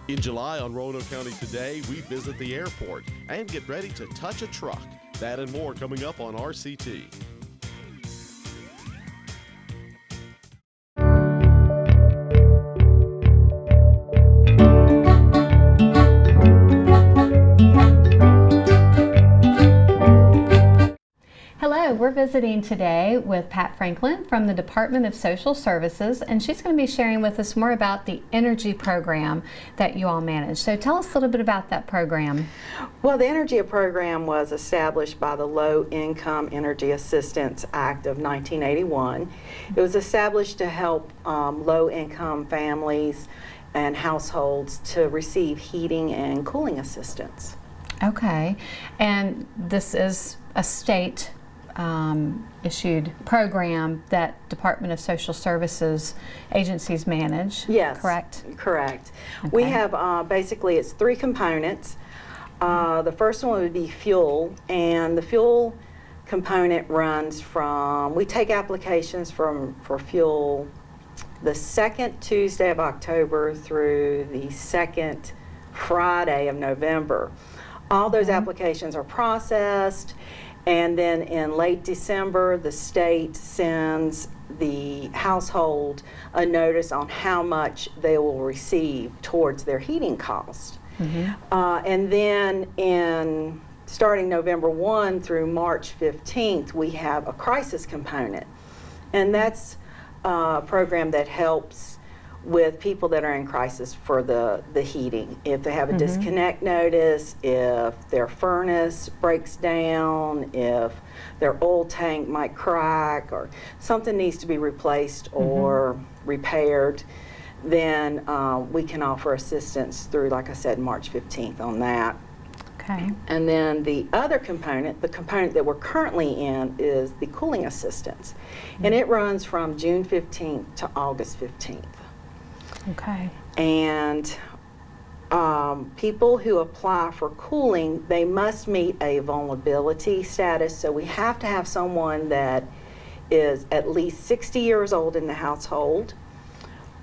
In July on Roanoke County Today, we visit the airport and get ready to touch a truck. That and more coming up on RCT. Hello, we're visiting today with Pat Franklin from the Department of Social Services, and she's going to be sharing with us more about the energy program that you all manage. So tell us a little bit about that program. Well, the energy program was established by the Low Income Energy Assistance Act of 1981. It was established to help low-income families and households to receive heating and cooling assistance. Okay, and this is a state issued program that Department of Social Services agencies manage. Yes, correct? Correct. Okay. We have basically it's three components. The first one would be fuel, and the fuel component runs from, we take applications for fuel the second Tuesday of October through the second Friday of November. All those applications are processed, and then in late December, the state sends the household a notice on how much they will receive towards their heating cost. And then starting November 1 through March 15th, we have a crisis component. And that's a program that helps with people that are in crisis for the heating. If they have a disconnect notice, if their furnace breaks down, if their oil tank might crack, or something needs to be replaced or repaired, then we can offer assistance through, like I said, March 15th on that. Okay. And then the other component, the component that we're currently in, is the cooling assistance. And it runs from June 15th to August 15th. Okay. And people who apply for cooling, they must meet a vulnerability status. So we have to have someone that is at least 60 years old in the household,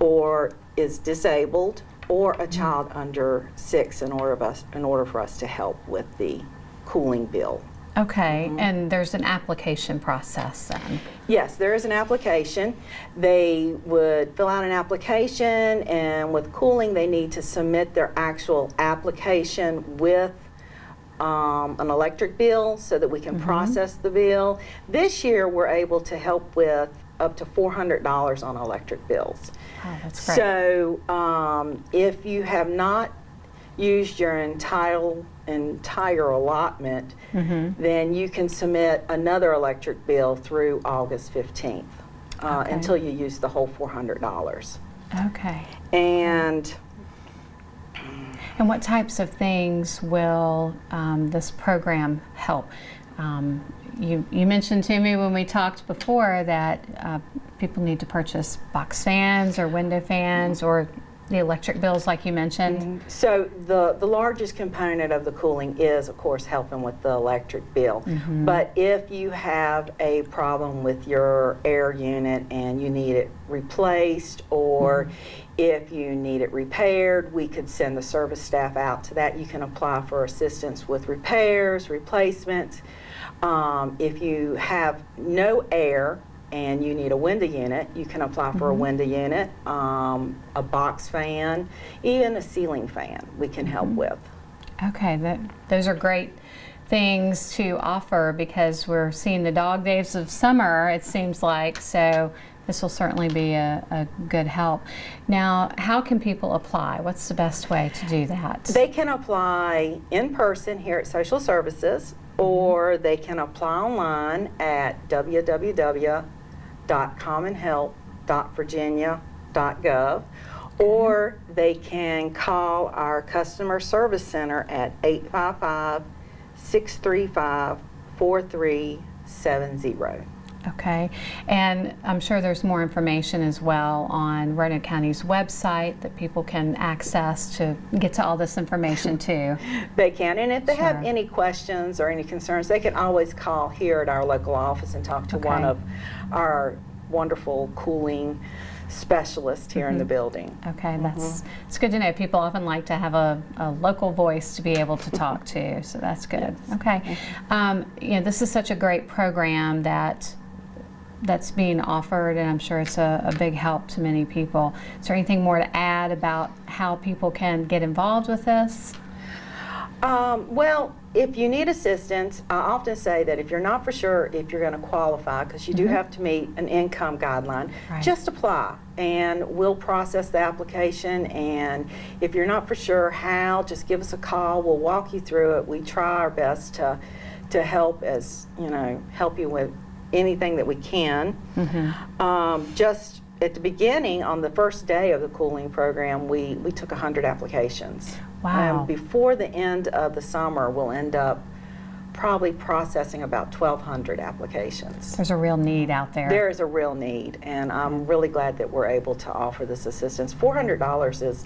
or is disabled, or a child under 6 in order for us to help with the cooling bill. Okay, and there's an application process then? Yes, there is an application. They would fill out an application, and with cooling they need to submit their actual application with an electric bill so that we can process the bill. This year we're able to help with up to $400 on electric bills. Oh, that's great. So if you have not used your entire allotment, then you can submit another electric bill through August 15th until you use the whole $400. Okay. And what types of things will this program help? You mentioned to me when we talked before that people need to purchase box fans or window fans or the electric bills like you mentioned. So the largest component of the cooling is, of course, helping with the electric bill. But if you have a problem with your air unit and you need it replaced, or if you need it repaired, we could send the service staff out to that. You can apply for assistance with repairs, replacements. If you have no air and you need a window unit, you can apply for a window unit, a box fan, even a ceiling fan we can help with. Okay, those are great things to offer because we're seeing the dog days of summer, it seems like, so this will certainly be a good help. Now, how can people apply? What's the best way to do that? They can apply in person here at Social Services, or they can apply online at www.commonhelp.virginia.gov, or they can call our customer service center at 855-635-4370. Okay, and I'm sure there's more information as well on Roanoke County's website that people can access to get to all this information too. They can, and if they have any questions or any concerns, they can always call here at our local office and talk to one of our wonderful cooling specialist here in the building. Okay, it's good to know. People often like to have a local voice to be able to talk to, so that's good. Yes. Okay, you know, this is such a great program that's being offered, and I'm sure it's a big help to many people. Is there anything more to add about how people can get involved with this? Well, if you need assistance, I often say that if you're not for sure if you're going to qualify, because you do have to meet an income guideline, Right. just apply and we'll process the application. And if you're not for sure how, just give us a call. We'll walk you through it. We try our best to help help you with anything that we can. Just at the beginning, on the first day of the cooling program, we took 100 applications. Wow. Before the end of the summer, we'll end up probably processing about 1,200 applications. There's a real need out there. There is a real need, and I'm really glad that we're able to offer this assistance. $400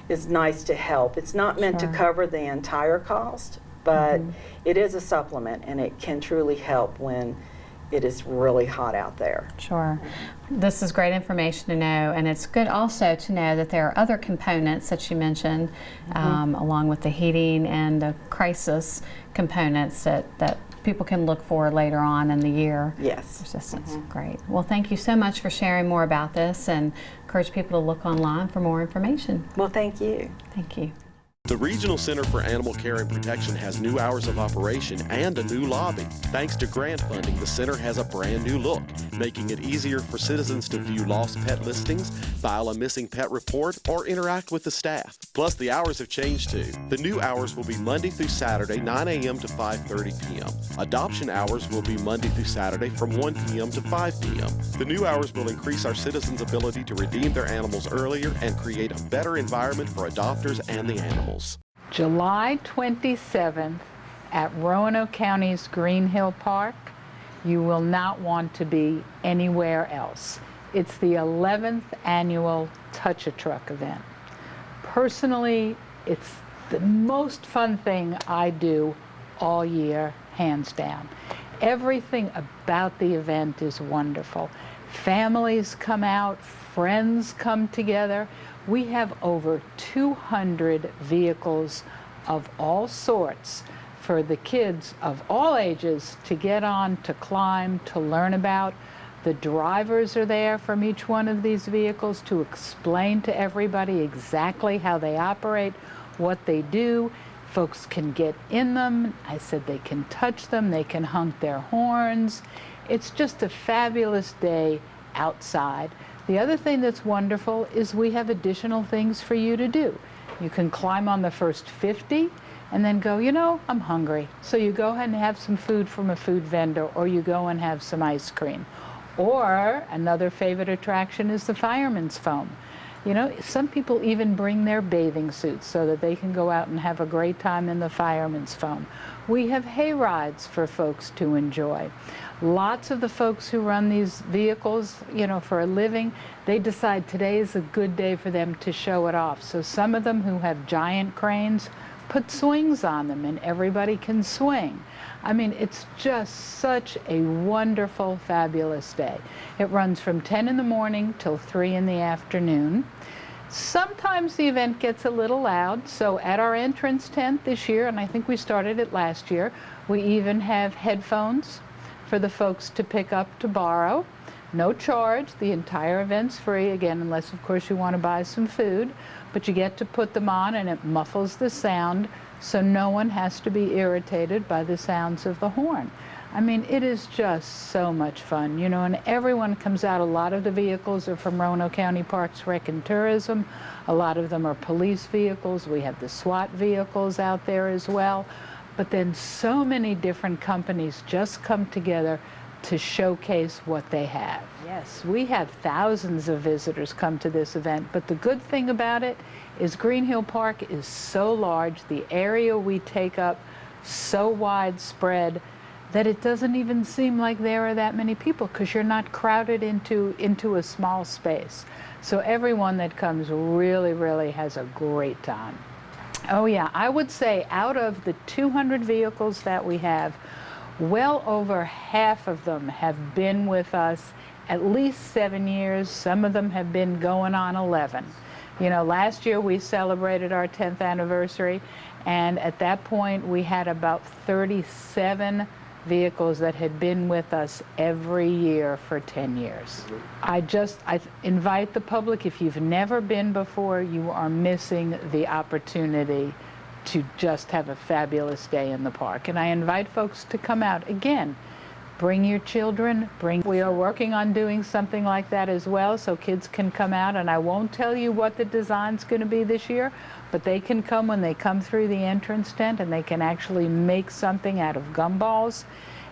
is nice to help. It's not meant to cover the entire cost, but it is a supplement, and it can truly help when it is really hot out there. Sure. This is great information to know, and it's good also to know that there are other components that you mentioned, along with the heating and the crisis components that people can look for later on in the year. Yes. Assistance. Great. Well, thank you so much for sharing more about this, and encourage people to look online for more information. Well, thank you. Thank you. The Regional Center for Animal Care and Protection has new hours of operation and a new lobby. Thanks to grant funding, the center has a brand new look, making it easier for citizens to view lost pet listings, file a missing pet report, or interact with the staff. Plus, the hours have changed too. The new hours will be Monday through Saturday, 9 a.m. to 5:30 p.m. Adoption hours will be Monday through Saturday from 1 p.m. to 5 p.m. The new hours will increase our citizens' ability to redeem their animals earlier and create a better environment for adopters and the animals. July 27th at Roanoke County's Green Hill Park. You will not want to be anywhere else. It's the 11th annual Touch a Truck event. Personally, it's the most fun thing I do all year, hands down. Everything about the event is wonderful. Families come out, friends come together. We have over 200 vehicles of all sorts for the kids of all ages to get on, to climb, to learn about. The drivers are there from each one of these vehicles to explain to everybody exactly how they operate, what they do. Folks can get in them. I said they can touch them, they can honk their horns. It's just a fabulous day outside. The other thing that's wonderful is we have additional things for you to do. You can climb on the first 50 and then go, you know, I'm hungry. So you go ahead and have some food from a food vendor, or you go and have some ice cream. Or another favorite attraction is the fireman's foam. You know, some people even bring their bathing suits so that they can go out and have a great time in the fireman's foam. We have hay rides for folks to enjoy. Lots of the folks who run these vehicles, you know, for a living, they decide today is a good day for them to show it off. So some of them who have giant cranes put swings on them and everybody can swing. I mean, it's just such a wonderful, fabulous day. It runs from 10 in the morning till 3 in the afternoon. Sometimes the event gets a little loud, so at our entrance tent this year, and I think we started it last year, we even have headphones for the folks to pick up to borrow. No charge. The entire event's free, again, unless of course you want to buy some food, but you get to put them on and it muffles the sound so no one has to be irritated by the sounds of the horn. I mean, it is just so much fun, you know, and everyone comes out. A lot of the vehicles are from Roanoke County Parks, Rec, and Tourism. A lot of them are police vehicles. We have the SWAT vehicles out there as well. But then so many different companies just come together to showcase what they have. Yes, we have thousands of visitors come to this event, but the good thing about it is Green Hill Park is so large, the area we take up so widespread, that it doesn't even seem like there are that many people because you're not crowded into a small space. So everyone that comes really has a great time. Oh yeah, I would say out of the 200 vehicles that we have, well over half of them have been with us at least 7 years. Some of them have been going on 11. You know, last year we celebrated our 10th anniversary, and at that point we had about 37 vehicles that had been with us every year for 10 years. I invite the public, if you've never been before, you are missing the opportunity to just have a fabulous day in the park. And I invite folks to come out. Again, bring your children, we are working on doing something like that as well, so kids can come out, and I won't tell you what the design's going to be this year, but they can come when they come through the entrance tent and they can actually make something out of gumballs.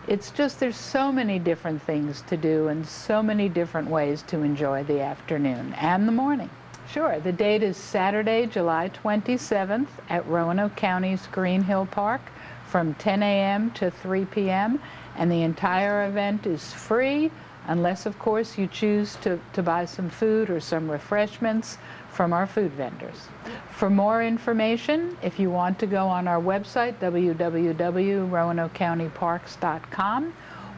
It's just, there's so many different things to do and so many different ways to enjoy the afternoon and the morning. Sure, the date is Saturday, July 27th at Roanoke County's Green Hill Park from 10 a.m. to 3 p.m. and the entire event is free, unless of course you choose to buy some food or some refreshments from our food vendors. For more information, if you want to go on our website, www.roanokecountyparks.com,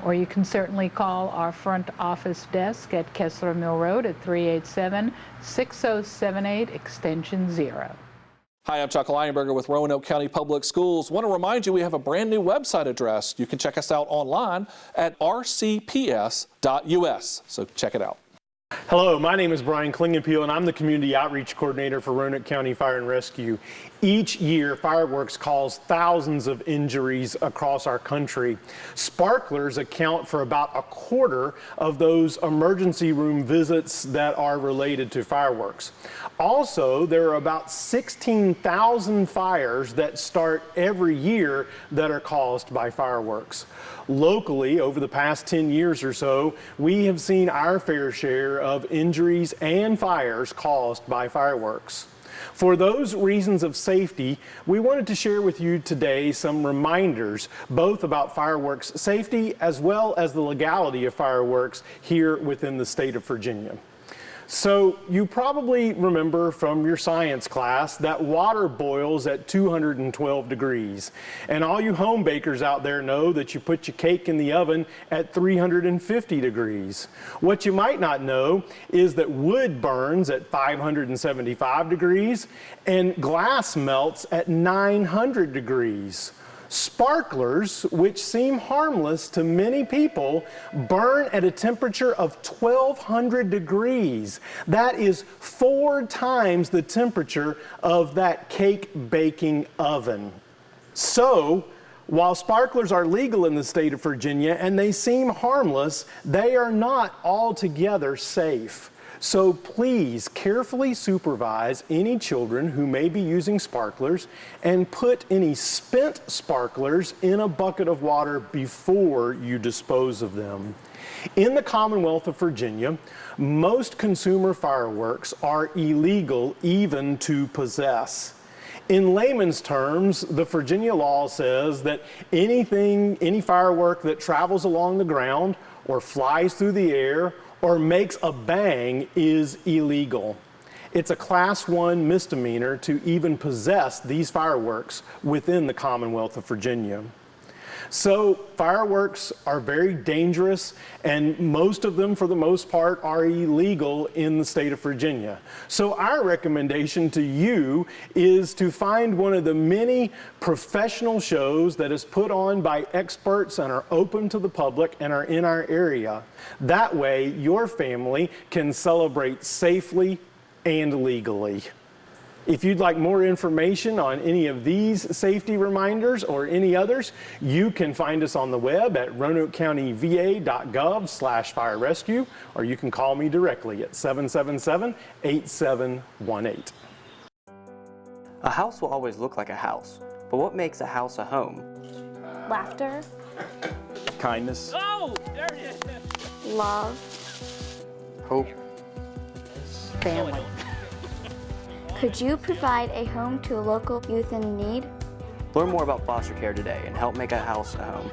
or you can certainly call our front office desk at Kessler Mill Road at 387-6078, extension 0. Hi, I'm Chuck Leinberger with Roanoke County Public Schools. Want to remind you we have a brand new website address. You can check us out online at rcps.us, so check it out. Hello, my name is Brian Klingenpeel, and I'm the Community Outreach Coordinator for Roanoke County Fire and Rescue. Each year, fireworks cause thousands of injuries across our country. Sparklers account for about a quarter of those emergency room visits that are related to fireworks. Also, there are about 16,000 fires that start every year that are caused by fireworks. Locally, over the past 10 years or so, we have seen our fair share of injuries and fires caused by fireworks. For those reasons of safety, we wanted to share with you today some reminders, both about fireworks safety as well as the legality of fireworks here within the state of Virginia. So you probably remember from your science class that water boils at 212 degrees. And all you home bakers out there know that you put your cake in the oven at 350 degrees. What you might not know is that wood burns at 575 degrees and glass melts at 900 degrees. Sparklers, which seem harmless to many people, burn at a temperature of 1,200 degrees. That is 4 times the temperature of that cake baking oven. So, while sparklers are legal in the state of Virginia and they seem harmless, they are not altogether safe. So please carefully supervise any children who may be using sparklers and put any spent sparklers in a bucket of water before you dispose of them. In the Commonwealth of Virginia, most consumer fireworks are illegal even to possess. In layman's terms, the Virginia law says that any firework that travels along the ground or flies through the air or makes a bang is illegal. It's a Class 1 misdemeanor to even possess these fireworks within the Commonwealth of Virginia. So fireworks are very dangerous, and most of them, for the most part, are illegal in the state of Virginia. So our recommendation to you is to find one of the many professional shows that is put on by experts and are open to the public and are in our area. That way, your family can celebrate safely and legally. If you'd like more information on any of these safety reminders or any others, you can find us on the web at roanokecountyva.gov/fire rescue, or you can call me directly at 777-8718. A house will always look like a house, but what makes a house a home? Laughter. Kindness. Oh, there it is. Love. Hope. Family. Could you provide a home to a local youth in need? Learn more about foster care today and help make a house a home.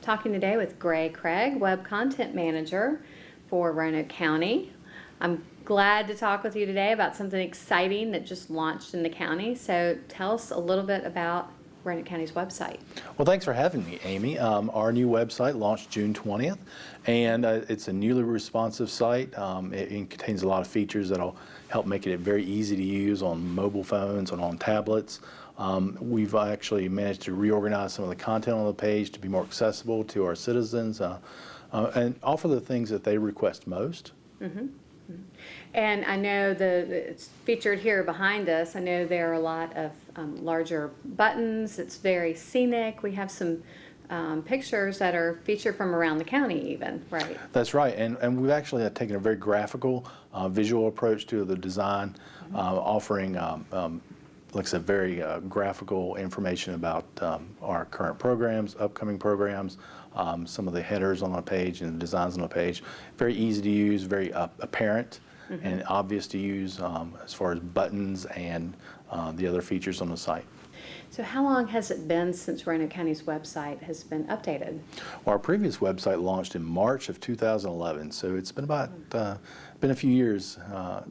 talking today with Gray Craig, Web Content Manager for Roanoke County. I'm glad to talk with you today about something exciting that just launched in the county. So tell us a little bit about Roanoke County's website. Well, thanks for having me, Amy. Our new website launched June 20th, and it's a newly responsive site. It contains a lot of features that'll help make it very easy to use on mobile phones and on tablets. We've actually managed to reorganize some of the content on the page to be more accessible to our citizens and offer the things that they request most. Mm-hmm. And I know it's featured here behind us. I know there are a lot of larger buttons. It's very scenic. We have some pictures that are featured from around the county even, right? That's right, and we've actually taken a very graphical, visual approach to the design, offering, like I said, very graphical information about our current programs, upcoming programs, some of the headers on the page and the designs on the page. Very easy to use, very apparent and obvious to use as far as buttons and the other features on the site. So how long has it been since Roanoke County's website has been updated? Well, our previous website launched in March of 2011, so it's been about been a few years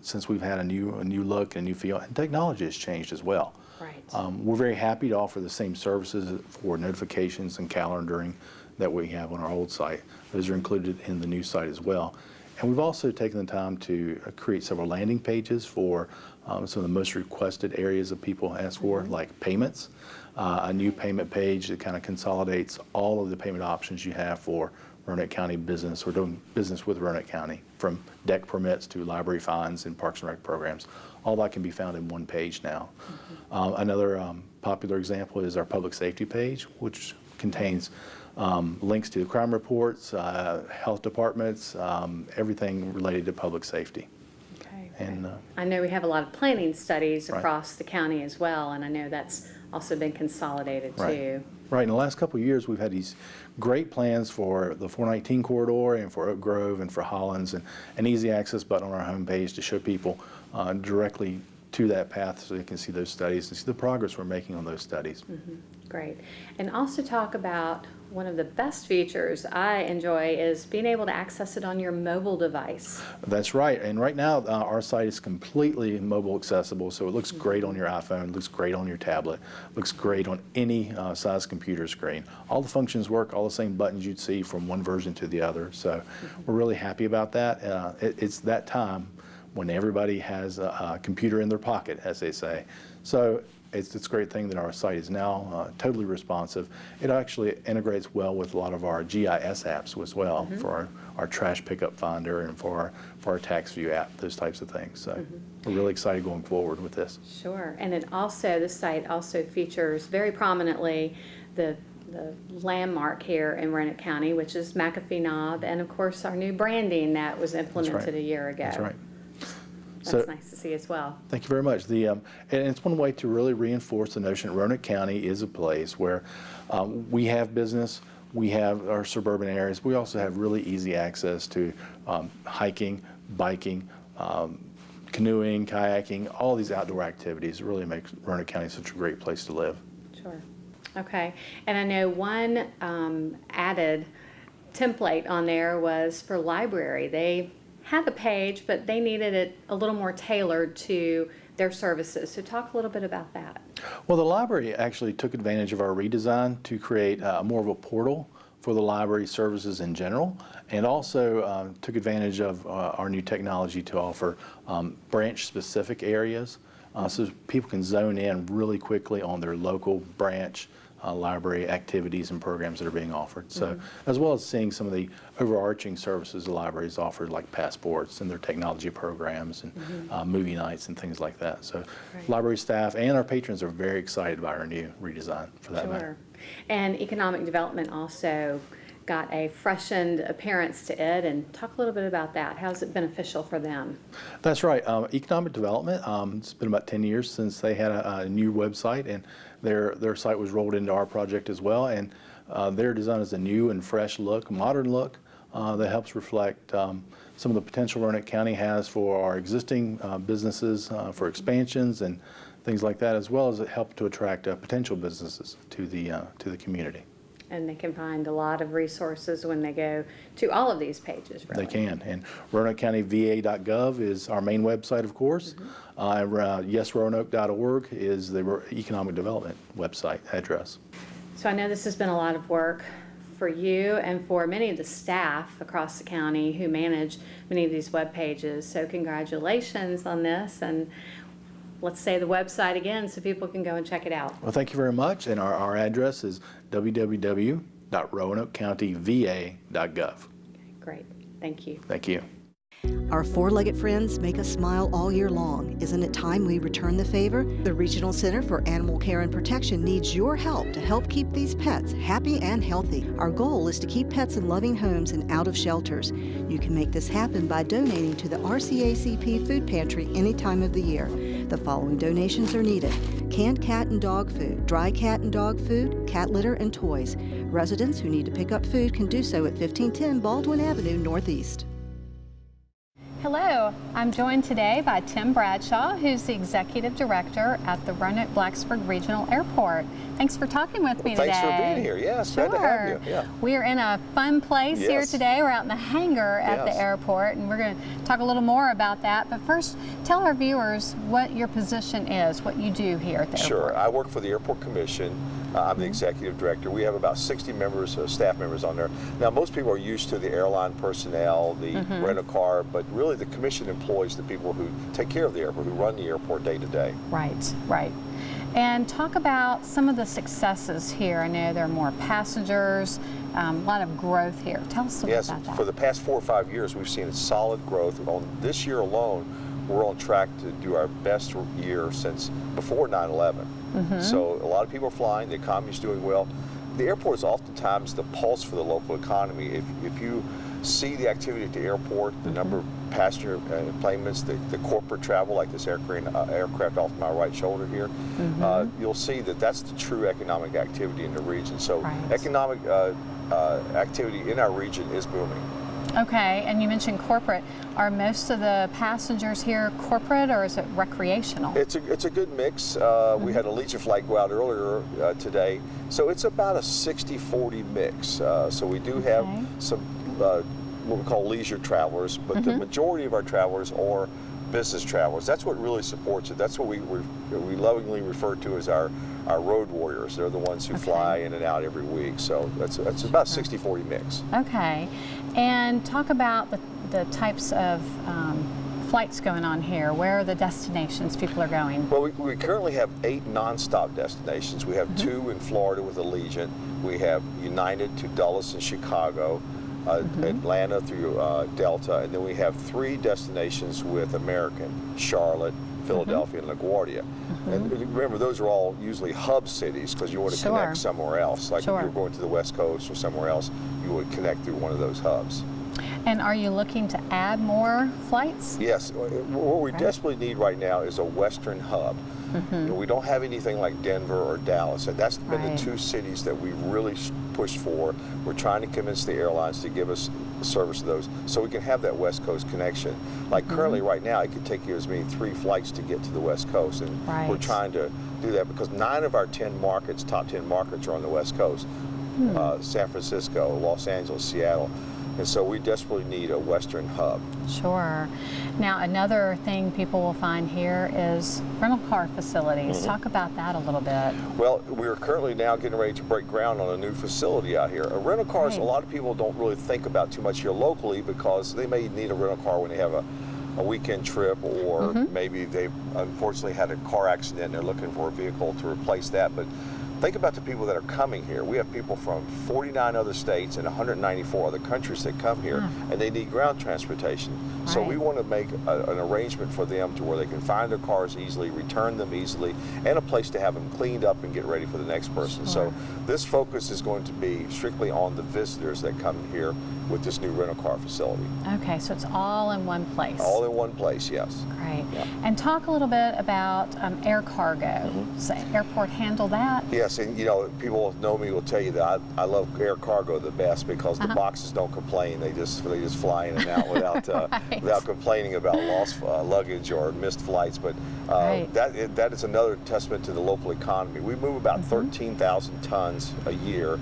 since we've had a new look and a new feel, and technology has changed as well. Right. We're very happy to offer the same services for notifications and calendaring that we have on our old site. Those are included in the new site as well. And we've also taken the time to create several landing pages for some of the most requested areas that people ask for, like payments. A new payment page that kind of consolidates all of the payment options you have for Roanoke County business or doing business with Roanoke County, from deck permits to library fines and Parks and Rec programs. All that can be found in one page now. Another popular example is our public safety page, which contains links to the crime reports, health departments, everything related to public safety. Okay. And I know we have a lot of planning studies across the county as well, and I know that's also been consolidated too. Right. In the last couple of years, we've had these great plans for the 419 corridor and for Oak Grove and for Hollins, and an easy access button on our homepage to show people directly to that path so they can see those studies and see the progress we're making on those studies. Great. And also talk about one of the best features I enjoy is being able to access it on your mobile device. That's right. And right now, our site is completely mobile accessible, so it looks great on your iPhone, looks great on your tablet, looks great on any size computer screen. All the functions work, all the same buttons you'd see from one version to the other. So we're really happy about that. It's that time when everybody has a computer in their pocket, as they say. So it's a great thing that our site is now totally responsive. It actually integrates well with a lot of our GIS apps as well, for our trash pickup finder and for our tax view app, those types of things. So we're really excited going forward with this. Sure. And this site also features very prominently the landmark here in Roanoke County, which is McAfee Knob, and of course our new branding that was implemented a year ago. That's right. That's nice to see as well. Thank you very much. And it's one way to really reinforce the notion that Roanoke County is a place where we have business, we have our suburban areas, we also have really easy access to hiking, biking, canoeing, kayaking, all these outdoor activities. It really makes Roanoke County such a great place to live. Sure. Okay. And I know one added template on there was for library. They had a page, but they needed it a little more tailored to their services. So talk a little bit about that. Well, the library actually took advantage of our redesign to create more of a portal for the library services in general, and also took advantage of our new technology to offer branch-specific areas so people can zone in really quickly on their local branch library activities and programs that are being offered. So, as well as seeing some of the overarching services the libraries offer, like passports and their technology programs and movie nights and things like that. So, library staff and our patrons are very excited about our new redesign for that matter. And economic development also got a freshened appearance to it, and talk a little bit about that. How is it beneficial for them? That's right. Economic development, it's been about 10 years since they had a new website, and their site was rolled into our project as well, and their design is a new and fresh look, modern look that helps reflect some of the potential Roanoke County has for our existing businesses, for expansions and things like that, as well as it help to attract potential businesses to the community. and they can find a lot of resources when they go to all of these pages, really. They can. And RoanokeCountyVA.gov is our main website, of course. YesRoanoke.org is the economic development website address. So I know this has been a lot of work for you and for many of the staff across the county who manage many of these web pages. So congratulations on this, and let's say the website again so people can go and check it out. Well, thank you very much, and our address is www.RoanokeCountyVA.gov. Great, thank you. Thank you. Our four-legged friends make us smile all year long. Isn't it time we return the favor? The Regional Center for Animal Care and Protection needs your help to help keep these pets happy and healthy. Our goal is to keep pets in loving homes and out of shelters. You can make this happen by donating to the RCACP Food Pantry any time of the year. The following donations are needed: canned cat and dog food, dry cat and dog food, cat litter, and toys. Residents who need to pick up food can do so at 1510 Baldwin Avenue Northeast. Hello, I'm joined today by Tim Bradshaw, who's the Executive Director at the Roanoke-Blacksburg Regional Airport. Thanks for talking with me today. Thanks for being here. Yes, glad to have you. Yeah. We are in a fun place here today. We're out in the hangar at the airport, and we're going to talk a little more about that. But first, tell our viewers what your position is, what you do here at the airport. Sure. I work for the Airport Commission. I'm the Executive Director. We have about 60 members, staff members on there. Now, most people are used to the airline personnel, the rent-a-car, but really the Commission employs the people who take care of the airport, who run the airport day to day. Right, right. And talk about some of the successes here. I know there are more passengers, a lot of growth here. Tell us a little bit about that. For the past 4 or 5 years, we've seen solid growth. On this year alone, we're on track to do our best year since before 9/11. So a lot of people are flying. The economy's doing well. The airport is oftentimes the pulse for the local economy. If you see the activity at the airport, the number of passenger enplanements, the corporate travel, like this aircraft off my right shoulder here, you'll see that that's the true economic activity in the region. So economic activity in our region is booming. Okay, and you mentioned corporate. Are most of the passengers here corporate, or is it recreational? It's a good mix. We had a Legion flight go out earlier today, so it's about a 60-40 mix. So we do have some what we call leisure travelers, but the majority of our travelers are business travelers. That's what really supports it. That's what we lovingly refer to as our road warriors. They're the ones who fly in and out every week. So that's about a 60-40 mix. Okay, and talk about the types of flights going on here. Where are the destinations people are going? Well, we currently have 8 nonstop destinations. We have 2 in Florida with Allegiant. We have United to Dulles and Chicago. Atlanta through Delta, and then we have 3 destinations with American: Charlotte, Philadelphia, and LaGuardia. And remember, those are all usually hub cities because you want to connect somewhere else. Like if you're going to the West Coast or somewhere else, you would connect through one of those hubs. And are you looking to add more flights? Yes. What we desperately need right now is a Western hub. We don't have anything like Denver or Dallas, and that's been the 2 cities that we really pushed for. We're trying to convince the airlines to give us service to those so we can have that West Coast connection. Like currently right now, it could take you as many 3 flights to get to the West Coast, and we're trying to do that because 9 of our 10 markets, top 10 markets, are on the West Coast. San Francisco, Los Angeles, Seattle. And so we desperately need a Western hub. Sure. Now, another thing people will find here is rental car facilities. Talk about that a little bit. Well, we're currently now getting ready to break ground on a new facility out here. A rental cars, a lot of people don't really think about too much here locally because they may need a rental car when they have a weekend trip, or maybe they've unfortunately had a car accident and they're looking for a vehicle to replace that. But think about the people that are coming here. We have people from 49 other states and 194 other countries that come here, and they need ground transportation. So we want to make an arrangement for them to where they can find their cars easily, return them easily, and a place to have them cleaned up and get ready for the next person. So this focus is going to be strictly on the visitors that come here with this new rental car facility. Okay, so it's all in one place. All in one place, yes. Great. And talk a little bit about air cargo. Does the airport handle that? Yes, and you know, people who know me will tell you that I love air cargo the best because the boxes don't complain. They just fly in and out without without complaining about lost luggage or missed flights. But that is another testament to the local economy. We move about 13,000 tons a year.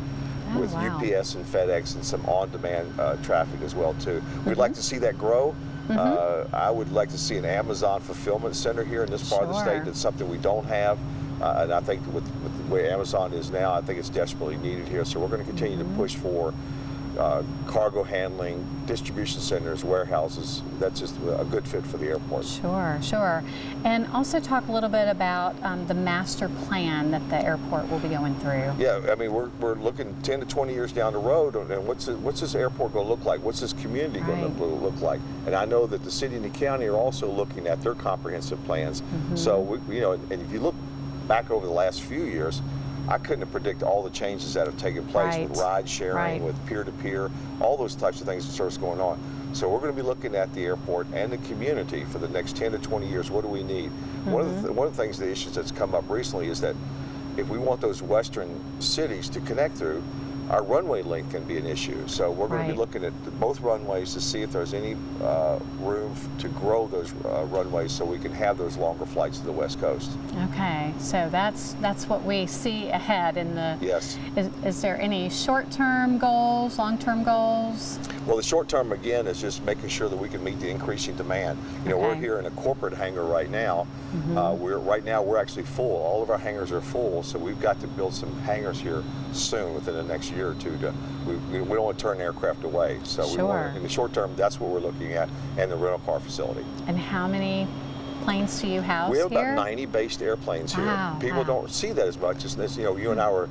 with wow. UPS and FedEx and some on-demand traffic as well too. We'd like to see that grow. I would like to see an Amazon fulfillment center here in this part of the state. That's something we don't have. And I think with the way Amazon is now, I think it's desperately needed here. So we're going to continue to push for cargo handling, distribution centers, warehouses. That's just a good fit for the airport. Sure, sure. And also talk a little bit about the master plan that the airport will be going through. Yeah, I mean, we're looking 10 to 20 years down the road, and what's this airport going to look like? What's this community going to look like? And I know that the city and the county are also looking at their comprehensive plans. So, you know, and if you look back over the last few years, I couldn't have predicted all the changes that have taken place with ride sharing, with peer-to-peer, all those types of things that starts going on. So we're going to be looking at the airport and the community for the next 10 to 20 years. What do we need? One of the things, the issues that's come up recently is that if we want those western cities to connect through, our runway length can be an issue. So we're going to be looking at both runways to see if there's any room to grow those runways so we can have those longer flights to the West Coast. Okay, so that's what we see ahead in the... Yes. Is there any short-term goals, long-term goals? Well, the short term, again, is just making sure that we can meet the increasing demand. You know, we're here in a corporate hangar right now. We're actually full. All of our hangars are full, so we've got to build some hangars here soon, within the next year or two. We don't want to turn aircraft away. So we want, in the short term, that's what we're looking at, and the rental car facility. And how many planes do you house here? We have here? about 90 based airplanes here. People don't see that as much as, you know, you and I were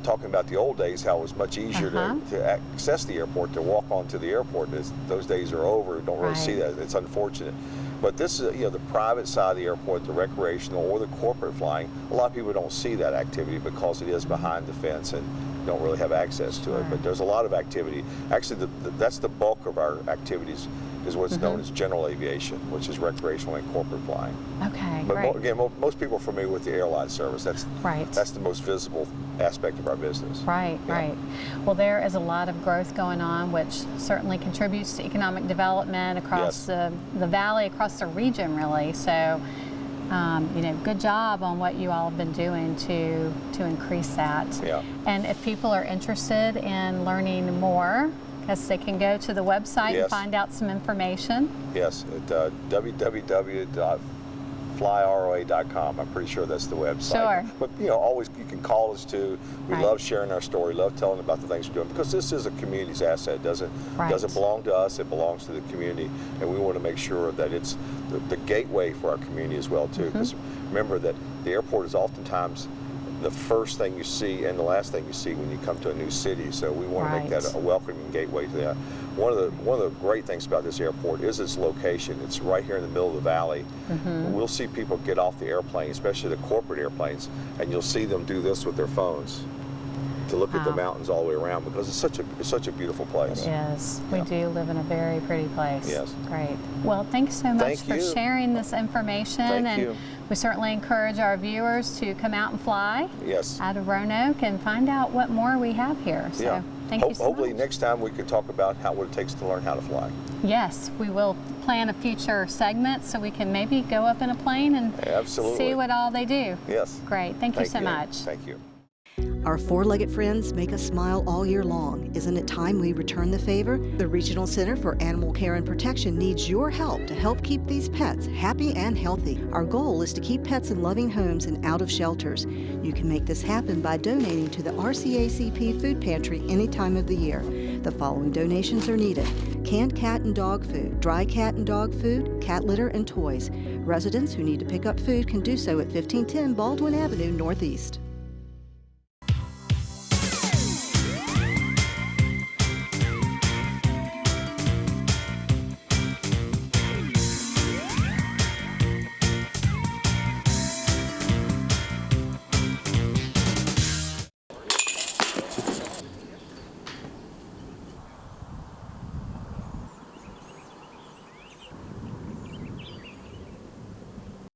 talking about the old days, how it was much easier to access the airport, to walk onto the airport. Those days are over. Don't really see that. It's unfortunate. But this is, you know, the private side of the airport, the recreational or the corporate flying. A lot of people don't see that activity because it is behind the fence and don't really have access to it. But there's a lot of activity. Actually, that's the bulk of our activities, is what's known as general aviation, which is recreational and corporate flying. Okay, but again, most people are familiar with the airline service. That's the most visible aspect of our business. Right. Well, there is a lot of growth going on, which certainly contributes to economic development across the valley, across the region, really. So, you know, good job on what you all have been doing to increase that. Yeah. And if people are interested in learning more, because they can go to the website and find out some information. Yes, at www.flyroa.com. I'm pretty sure that's the website. Sure. But, you know, always you can call us too. We love sharing our story, love telling about the things we're doing, because this is a community's asset. It doesn't belong to us, it belongs to the community, and we want to make sure that it's the gateway for our community as well too. Because remember that the airport is oftentimes the first thing you see and the last thing you see when you come to a new city. So we want to make that a welcoming gateway to that. One of the great things about this airport is its location. It's right here in the middle of the valley. We'll see people get off the airplane, especially the corporate airplanes, and you'll see them do this with their phones to look at the mountains all the way around, because it's such a beautiful place. It is. We do live in a very pretty place. Yes. Great. Well, thanks so much for sharing this information. Thank you. We certainly encourage our viewers to come out and fly out of Roanoke and find out what more we have here. So thank you so hopefully much. Next time we can talk about what it takes to learn how to fly. Yes, we will plan a future segment so we can maybe go up in a plane and see what all they do. Yes. Great. Thank you so much. Thank you. Our four-legged friends make us smile all year long. Isn't it time we return the favor? The Regional Center for Animal Care and Protection needs your help to help keep these pets happy and healthy. Our goal is to keep pets in loving homes and out of shelters. You can make this happen by donating to the RCACP Food Pantry any time of the year. The following donations are needed: canned cat and dog food, dry cat and dog food, cat litter, and toys. Residents who need to pick up food can do so at 1510 Baldwin Avenue Northeast.